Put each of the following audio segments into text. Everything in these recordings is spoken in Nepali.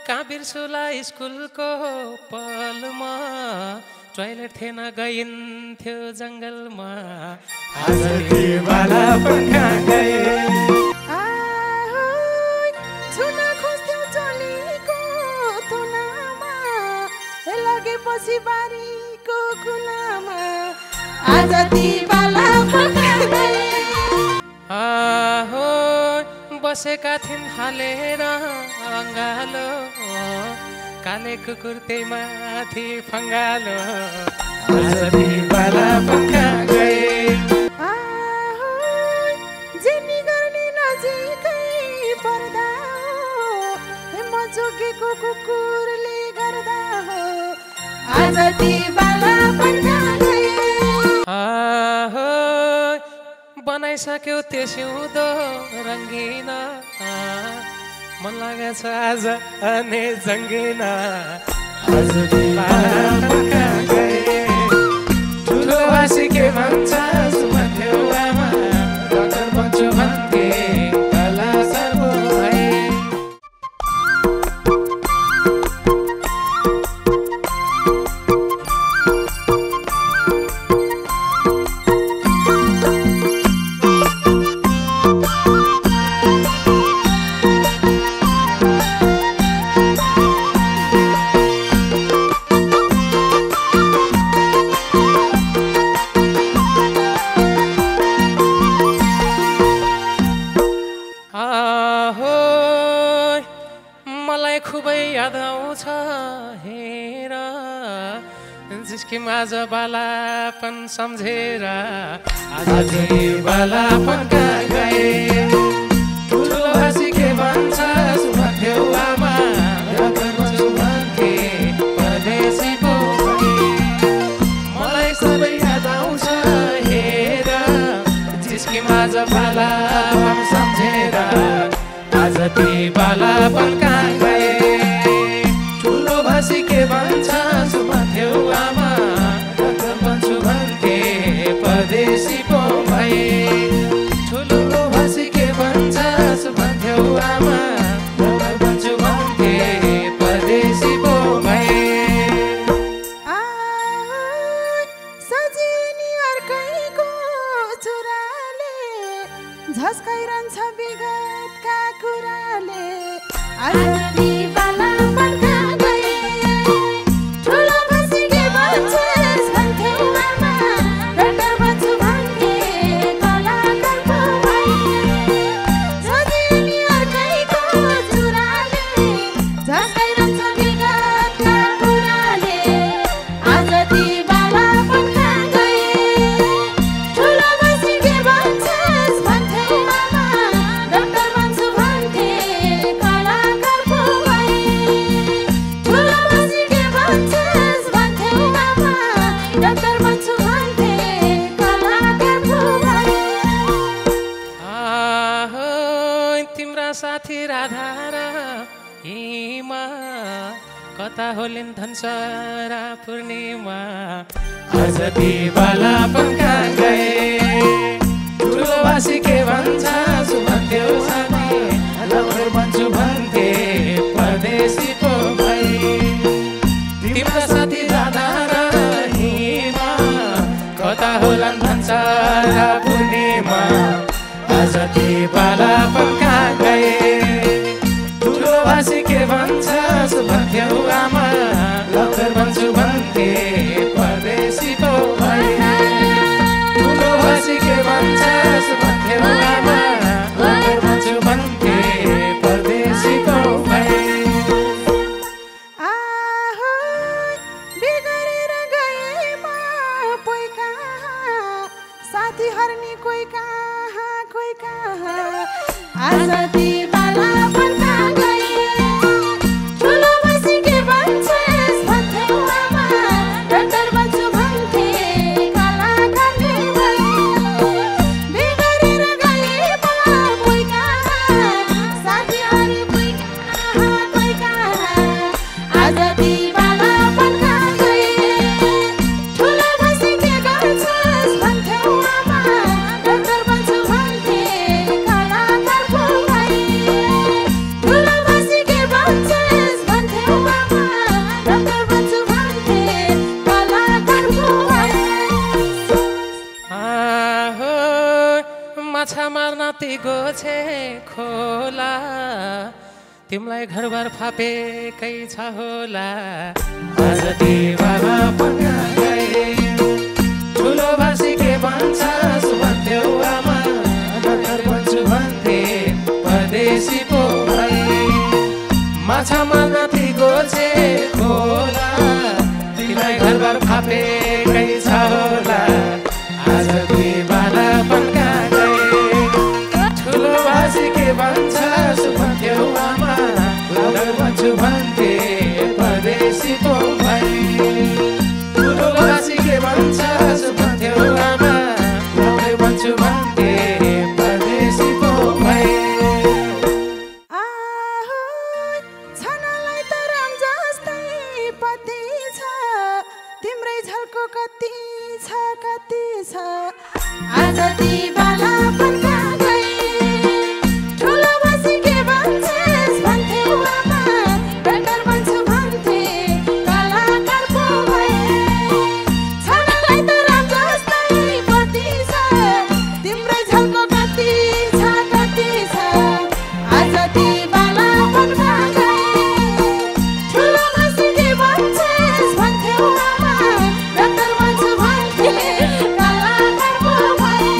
कहाँ बिर्सुला स्कुलको पलमा टोइलेट थिएन गइन्थ्यो जङ्गलमा आज ती बालापन कहाँ गए छुन खोज्थ्यौ चलीको तुनामा लगेपछि बारीको कुनामा आज ती बालापन कहाँ गए बसेका थिइन् हालेर अङ्गालो काले कुकुर त्यही माथि फङ्गालो आज ती बालापन कहाँ गए जेनी गर्ने नजिकै पर्दा म जोगेको कुकुरले गर्दा हो आज ती बालापन कहाँ गए बनाइसक्यो त्यो सिउँदो रङ्गिन मन लागेछ आज अनि जङ्गिन आज ती बालापन कहाँ गए ठुलो भाषी के भन्छ सुन्थ्यौ आमा डक्टर बन्छु भन्थे तला सर्वो भए जिसकी माझ बालापन सम्झेर आज ती बालापन कहाँ गए ठुलो भाषी के भन्छ सुन्थ्यौ आमा डक्टर बन्छु भन्थे परदेशी पो मलाई सबै याद आउँछ हेर जिसकी माझ बालापन सम्झेर आज ती बालापन कहाँ गए ठुलो भाषी के भन्छ सुन्थ्यौ आमा डक्टर बन्छु भन्थे परदेशी पो भए ठुलो भाषी के भन्छ सुन्थ्यौ आमा डक्टर बन्छु भन्थे परदेशी पो भए सजिनी अर्कैको चुराले झस्काइरहन्छ विगतका कुराले आज ती बालापन कहाँ गए ठुलो भाषी के भन्छ सुन्थ्यौ आमा डक्टर बन्छु भन्थे कलाकार पो भए सजिनी अर्कैको चुराले झस्काइरहन्छ विगतका कुराले आज ती बालापन कहाँ गए ठुलो भाषी के भन्छ सुन्थ्यौ आमा डक्टर बन्छु भन्थे कलाकार पो भए ठुलो भाषी के भन्छ सुन्थ्यौ आमा डक्टर बन्छु भन्थे कलाकार पो भए तिम्रा साथी राधा र हिमा कता होलिन् धनसरा पूर्णिमा आज ती बालापन कहाँ गए ठुलो भाषी के भन्छ सुन्थ्यौ साथी डक्टर बन्छु भन्थे परदेशी पो भए तिम्रा साथी राधा र हिमा कता होलान् धनसरा पूर्णिमा आज ती बालापन कहाँ गए ठुलो भाषी के भन्छ सुन्थ्यौ आमा डक्टर बन्छु भन्थे परदेशी पो भए ठुलो भाषी के भन्छ सुन्थ्यौ आमा डक्टर बन्छु भन्थे परदेशी पो भए बिगरेर गएमा पोइ कहाँ साथी हर्ने कोही कहाँ तिमलाई घरबार फापेकै छ होला आज दिवाला पन्का गए ठुलो भाषी के भन्छ भन्थ्यौ आमा डक्टर बन्छु भन्थे परदेशी पो भए माछा मार्न ती गोचे होला तिमीलाई घरबार फापेकै छ होला आज दिवाला पन्का गए ठुलो भाषी के भन्छ भन्थ्यौ आमा डक्टर बन्छु भन्थे परदेशी पो भए ठुलो भाषी के भन्छ भन्थ्यौ आमा डक्टर बन्छु भन्थे परदेशी पो भए तिम्रै झल्को कति छ आज दिवाला पन्का गए ठुलो भाषी के भन्छेस् भन्थ्यौ आमा डक्टर बन्छु भन्थे कलाकार पो भए छानालाई त राम जस्तै पति छ तिम्रै झल्को कति छ आज दिवाला पन्का गए ठुलो भाषी के भन्छेस् भन्थ्यौ आमा डक्टर बन्छु भन्थे कलाकार पो भए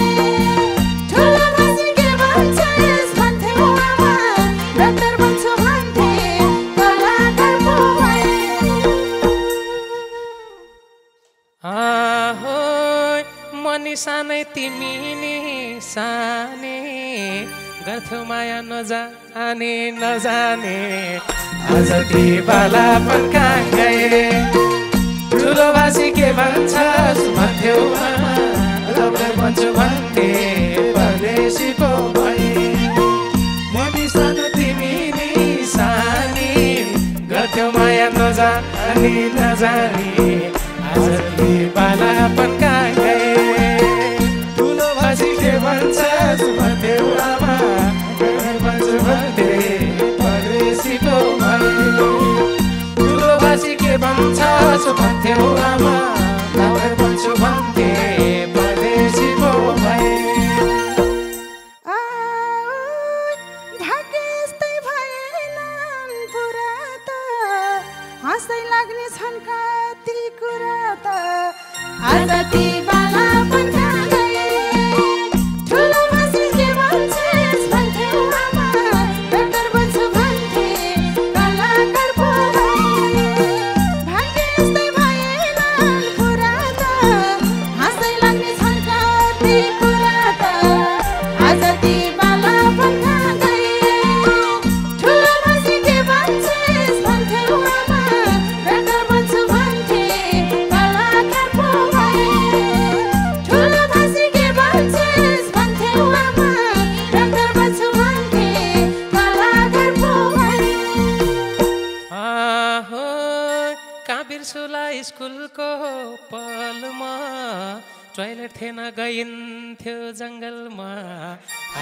ठुलो भाषी के भन्छेस् भन्थ्यौ आमा डक्टर बन्छु भन्थे कलाकार पो भए आहो मनी सानै तिमी नि साने गर्थ्यौ माया नजाने आज दिवाला पन्का गए ठुलो भाषी के भन्छ भन्थ्यौ आमा डक्टर बन्छु भन्थे परदेशी पो भए मनी सानो तिमी नि सानी गर्थ्यौ माया नजाने आज दिवाला पन्का गए ठुलो भाषी के भन्छ भन्थ्यौ आमा डक्टर बन्छु भन्थे परदेशी पो भए ठुलो भाषी के भन्छ भन्थ्यौ आमा डक्टर बन्छु भन्थे परदेशी पो भए भाग्य यस्तै भएनन् पुरा त हाँसै लाग्ने छन् कति कुरा त आज दिवाला पन्का गए ठुलो भाषी के भन्छेस् भन्थ्यौ आमा डक्टर बन्छु भन्थे कलाकार पो भए भाग्य यस्तै भएनन् पुरा त हाँसै लाग्ने छन् कति कुरा त आज दिवाला पन्का गए ठुलो भाषी के भन्छेस् भन्थ्यौ आमा डक्टर बन्छु भन्थे कलाकार पो भए ठुलो भाषी के भन्छेस् भन्थ्यौ आमा डक्टर बन्छु भन्थे कलाकार पो भए आहो कहाँ बिर्सुला स्कुलको पलमा टोइलेट थिएन गइन्थ्यो जङ्गलमा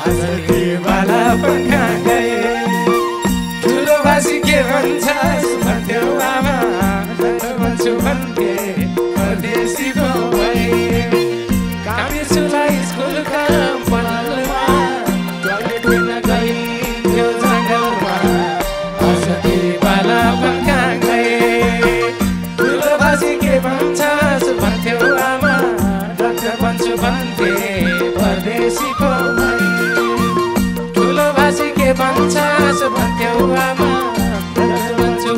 आज दिवाला पन्का गए ठुलो भाषी के भन्छ भन्थ्यौ आमा डक्टर बन्छु भन्थे परदेशी पो भए कहाँ बिर्सुला स्कुलका पलमा टोइलेट थिएन गइन्थ्यो जङ्गलमा आज दिवाला पन्का गए ठुलो भाषी के भन्छ भन्थ्यौ आमा डक्टर बन्छु भन्थे परदेशी पो भए ठुलो भाषी के भन्छ भन्थ्यौ आमा डक्टर बन्छु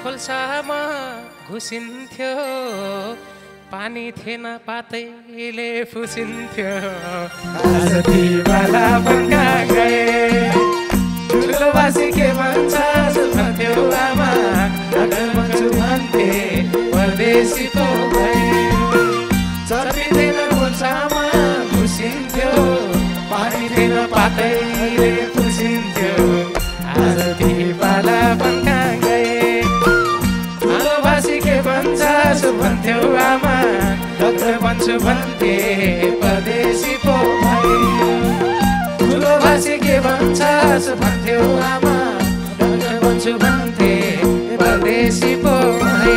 खोल्सामा घुसिन्थ्यो पानी थिएन पातैले फुसिन्थ्यो आज ती बाला बन्का गए ठुलो बासी के भन्छ भन्थ्यो आमा डाक्टर भन्छु भन्थे परदेशी पो भए चर्पी थिएन खोल्सामा घुसिन्थ्यो पानी थिएन पातैले फुसिन्थ्यो आज ती बाला बन्का गए ठुलो बासी के भन्छ भन्थ्यो आमा डाक्टर भन्छु भन्थे परदेशी पो भए ठुलो बासी के भन्छ भन्थ्यो आमा डाक्टर भन्छु भन्थे परदेशी पो भए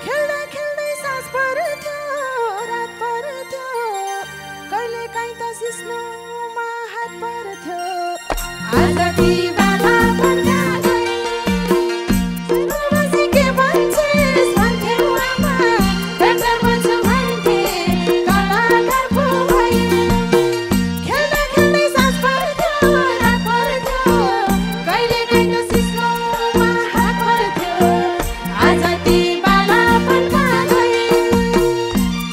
खेल्दा खेल्दै सास पर्थ्यो रात पर्थ्यो कहिले काहीँ त सिस्नोमा हात पर्थ्यो आज ती बाला बन्का गए ठुलो बासी के भन्छेस् भन्थ्यो आमा डाक्टर भन्छु भन्थे कलाकार पो भए खेल्दा खेल्दै सास पर्थ्यो रात पर्थ्यो कहिले काहीँ त सिस्नोमा हात पर्थ्यो आज ती बाला बन्का गए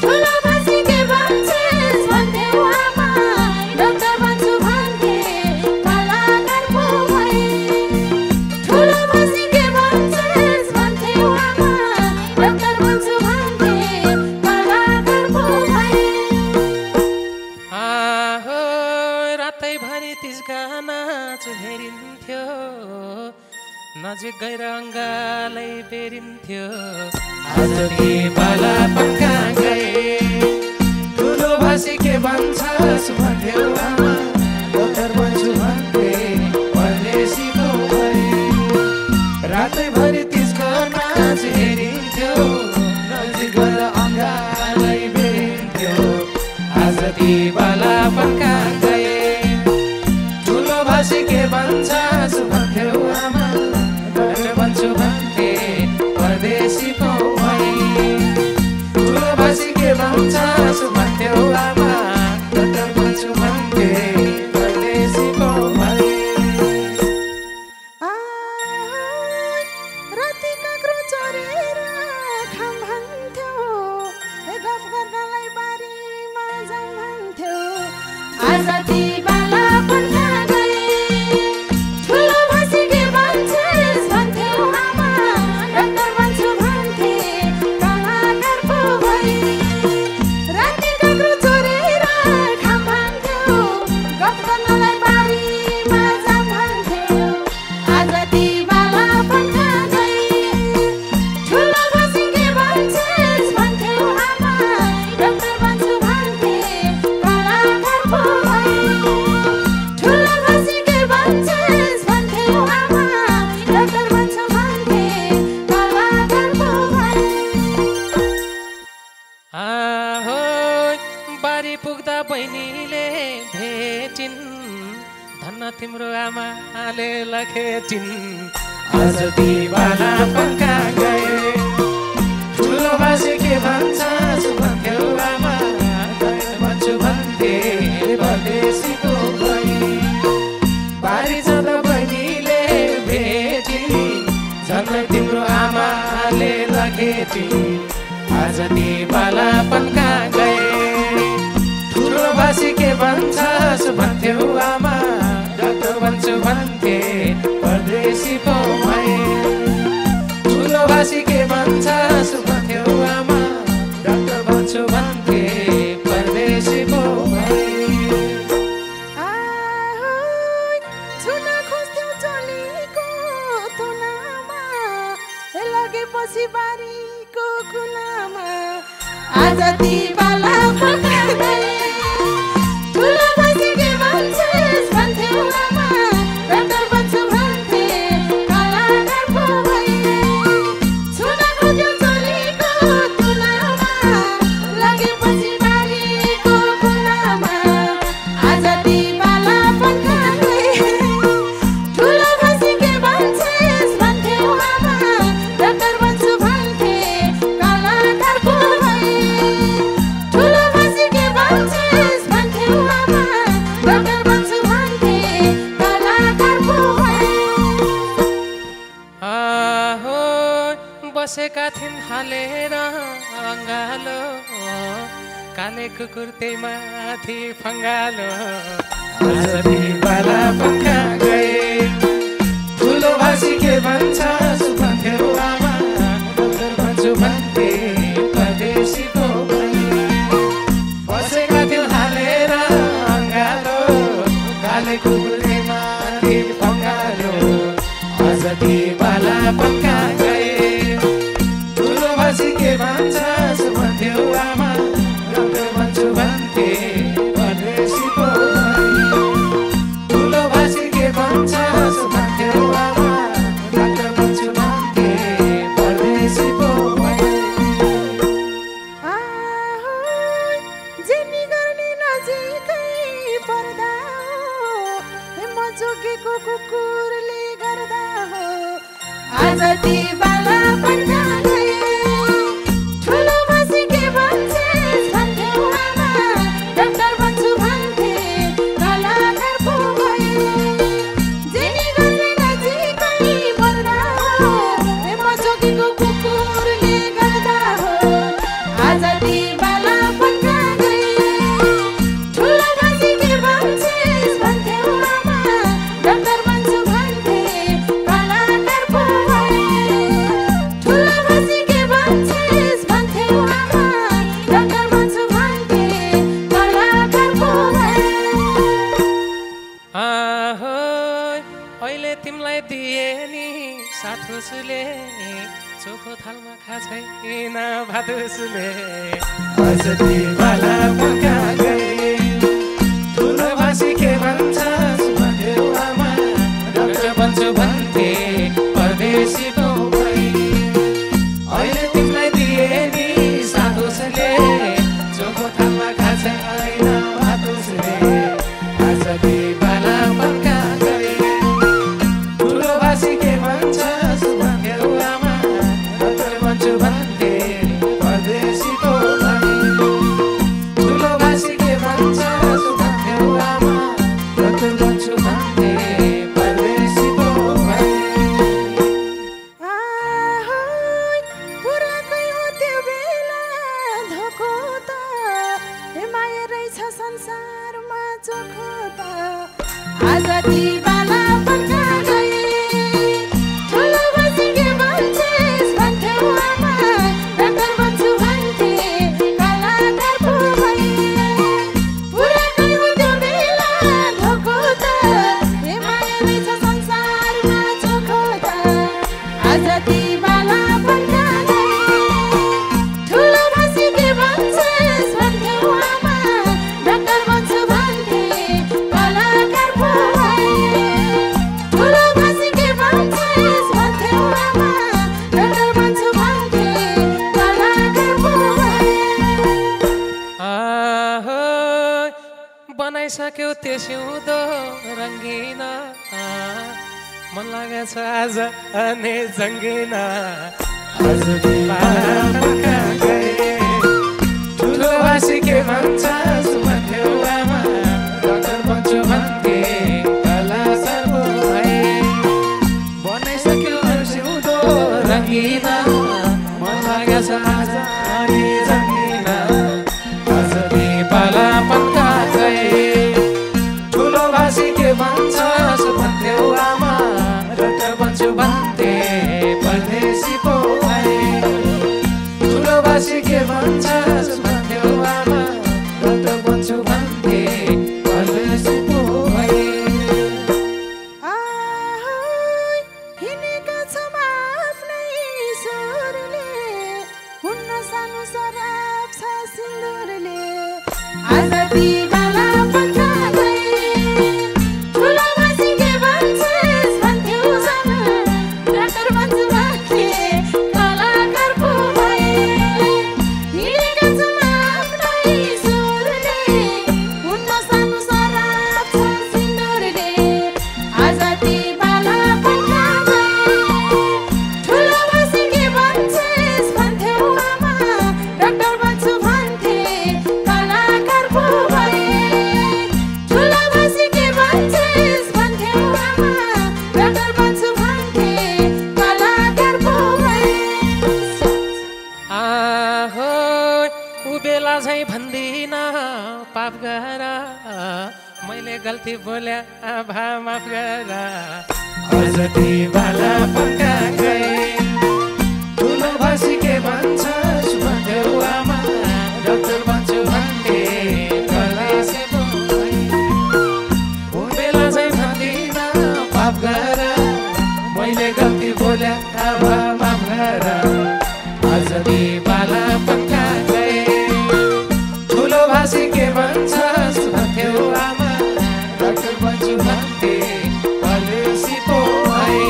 ठुलो बासी के भन्छेस् भन्थ्यो आमा डाक्टर भन्छु भन्थे कलाकार पो भए ठुलो बासी के भन्छेस् भन्थ्यो आमा डाक्टर भन्छु भन्थे कलाकार पो भए आहो रातैभरि तिजका नाच हेरिन्थ्यो नजिक गएर अङ्गालै बेरिन्थ्यो आज ती बाला बन्का गए ठुलो भाषी के भन्छ भन्थ्यो आमा डाक्टर भन्छु भन्थे परदेशी पो भए रातैभरि तिजका नाच हेरिन्थ्यो नजिक गएर अङ्गालै बेरिन्थ्यो आज ती बाला बन्का गए ठुलो भाषी के भन्छ भन्थ्यो आमा डाक्टर भन्छु भन्थे परदेशी पो भए ठुलो भाषी के भन्छ भन्थ्यो आमा डाक्टर भन्छु भन्थे परदेशी पो भए राति काँक्रो चरेर खाम भन्थ्यो गफ गर्नलाई बारीमा जाउँ भन्थ्यो आज ती बाला बन्का गए ठुलो भाषी के भन्छेस् भन्थ्यो आमा डाक्टर भन्छु भन्थे कलाकार पो भए राति काँक्रो चरेर खाम भन्थ्यो गफ गर्नलाई बारीमा जाउँ भन्थ्यो आज ती बाला बन्का गए ठुलो भाषी के भन्छेस् भन्थ्यो आमा डाक्टर भन्छु भन्थे कलाकार पो भए ठुलो भाषी के भन्छेस् भन्थ्यो आमा डाक्टर भन्छु भन्थे कलाकार पो भए आहो बारी पुग्दा बहिनीले भेटिन् धन्न तिम्रो आमाले लखेटिन् आज ती बाला बन्का गए ठुलो भाषी के भन्छ भन्थ्यो आमा डाक्टर भन्छु भन्थे परदेशी पो भए बारी जाँदा बहिनीले भेटिन् झन् तिम्रो आमाले लखेटिन् आज ती बाला बन्का गए ठुलो भाषी के भन्छ भन्थ्यो आमा डाक्टर भन्छु भन्थे परदेशी पो भए ठुलो भाषी के भन्छ भन्थ्यो आमा डाक्टर भन्छु भन्थे परदेशी पो भए छुन खोज्थ्यौ चलीको तुनामा लगेपछि बारीको कुनामा आज ती बाला बन्का गए ठुलो भाषी के भन्छेस् भन्थ्यो आमा डाक्टर भन्छु भन्थे कलाकार पो भए छुन खोज्थ्यौ चलीको तुनामा लगेपछि बारीको कुनामा आज ती बाला बन्का गए ठुलो भाषी के भन्छेस् भन्थ्यो आमा डाक्टर भन्छु भन्थे कलाकार पो भए ठुलो भाषी बसेका थिइन् हालेर अङ्गालो काले कुकुर त्यही माथि फङ्गालो आज दिवाला पक्का गए ठुलो भाषी के भन्छ सुन्थ्यौ आमा भन्छु भन्थे परदेशीको बसेका थियौ हालेर अङ्गालो काले कुकुर त्यही माथि फङ्गालो आज दिवाला पक्का गए ठुलो भाषी के भन्छ सुन्थ्यौ आमा भन्छु भन्थे परदेशीको ठुलो भाषी के भन्छ सुन्थ्यौ आमा भन्छु भन्थे परदेशीको जेनी गर्ने नजिकै पर्दा म जोगेको कुकुरले गर्दा हो आज दिवाला पक्का गए ठुलो भाषी के भन्छ भन्थ्यौ आमा डाक्टर भन्छु भन्थे कलाकार पो भए जेनी गर्ने नजिकै पर्दा हो म जोगेको कुकुरले गर्दा हो आज दिवाला पक्का गए ठुलो भाषी के भन्छ भन्थ्यौ आमा डाक्टर भन्छु भन्थे कलाकार पो भए ठुलो भाषी के भन्छ भन्थ्यौ आमा डाक्टर भन्छु भन्थे कलाकार पो भए आहोय अहिले तिमीलाई दिए नि साथुसुले चोखो थालमा खाछैन भातुसुले आज दिवाला पक्का गए ठुलो भाषी के भन्छ भन्थ्यौ आमा डाक्टर भन्छु भन्थे परदेशीको भई अहिले तिमीलाई दिए नि साथुसुले चोखो थालमा खाछैन भातुसुले आज दिवाला पक्का गए ठुलो भाषी के भन्छ भन्थ्यौ आमा डाक्टर भन्छु भन्थे परदेशीको भई ठुलो भाषी के भन्छ भन्थ्यौ आमा डाक्टर भन्छु भन्थे परदेशीको भई पुराकै हो त्यो बेला धोको त माया रहेछ संसारमा चोखो त आज दिवाला पक्का गए ठुलो भाषी के भन्छ भन्थ्यौ आमा डाक्टर भन्छु भन्थे कलाकार पो भए पुराकै हो त्यो बेला धोको त माया रहेछ संसारमा चोखो त आज दिवाला पक्का गए ठुलो भाषी के भन्छ भन्थ्यौ आमा डाक्टर भन्छु भन्थे कलाकार पो भए ठुलो भाषी के भन्छ भन्थ्यौ आमा डाक्टर भन्छु भन्थे कलाकार पो भए आहोय बनाइसक्यौ त्यो सिउँदो रङ्गिन मन लागेछ आज अनि जङ्गिन आज दिवाला पक्का गए ठुलो भाषी के भन्छ भन्थ्यौ आमा डाक्टर भन्छु भन्थे कलाकार पो भए बनाइसक्यौ त्यो सिउँदो रङ्गिन मन लागेछ आज अनि जङ्गिन आज दिवाला पक्का गए ठुलो भाषी के भन्छ भन्थ्यौ आमा डाक्टर भन्छु भन्थे परदेशीको भए ठुलो भाषी के भन्छ भन्थ्यौ आमा डाक्टर भन्छु भन्थे परदेशीको भए हिँडेका छौँ आफ्नै स्वरले हुन्न सानो सराप छ सिन्दुरले आज दिवाला पक्का गए ठुलो भाषी के भन्छ भन्थ्यौ आमा डाक्टर भन्छु भन्थे कलाकार पो भए हिँडेका छौँ आफ्नै स्वरले हुन्न सानो सराप छ सिन्दुरले आज दिवाला पक्का गए ठुलो भाषी के भन्छ भन्थ्यौ आमा डाक्टर भन्छु भन्थे गल्ती बोल्या आभा माफ गर अझ ती बाला पक्का गए ठुलो भाषी के भन्छस् भन्थ्यौ आमा डाक्टर भन्छु भन्थे कलेसे हो बेला चाहिँ भन्दिन माफ गर मैले गल्ती बोल्या आभा माफ गर अझ ती बाला पक्का गए ठुलो भाषी के भन्छस् भन्थ्यौ आमा डाक्टर भन्छु भन्थे कलेसी पो भए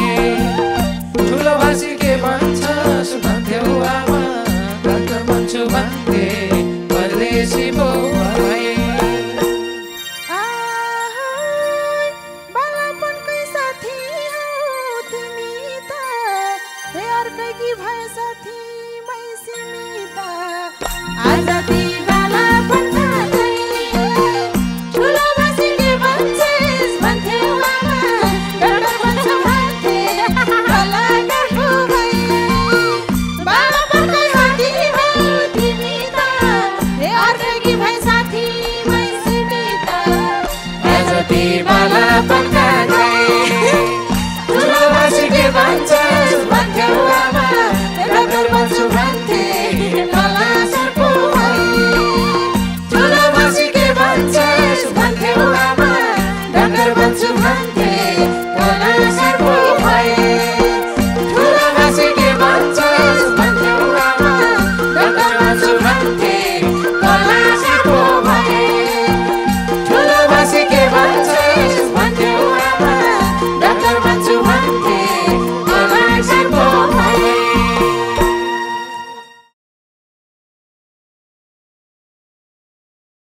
ठुलो भाषी के भन्छस् भन्थ्यौ आमा डाक्टर भन्छु भन्थे परदेशी पो भए बालापनकै साथी हौ तिमी त हे अर्कैकी भए साथी मै सीमित आज ती बालापनका ठुलो भाषी के भन्छस् भन्थ्यौ आमा डाक्टर भन्छु भन्थे कलाकार पो भए बालापनकै साथी हौ तिमी त हे अर्कैकी भए साथी मै सीमित आज ती बाला पक्का गए ठुलो भाषी के भन्छस् भन्थ्यौ आमा डाक्टर भन्छु भन्थे कलाकार पो भए ठुलो भाषी के भन्छस् भन्थ्यौ आमा डाक्टर भन्छु भन्थे कलाकार पो भए ठुलो भाषी के भन्छस् भन्थ्यौ आमा डाक्टर भन्छु भन्थे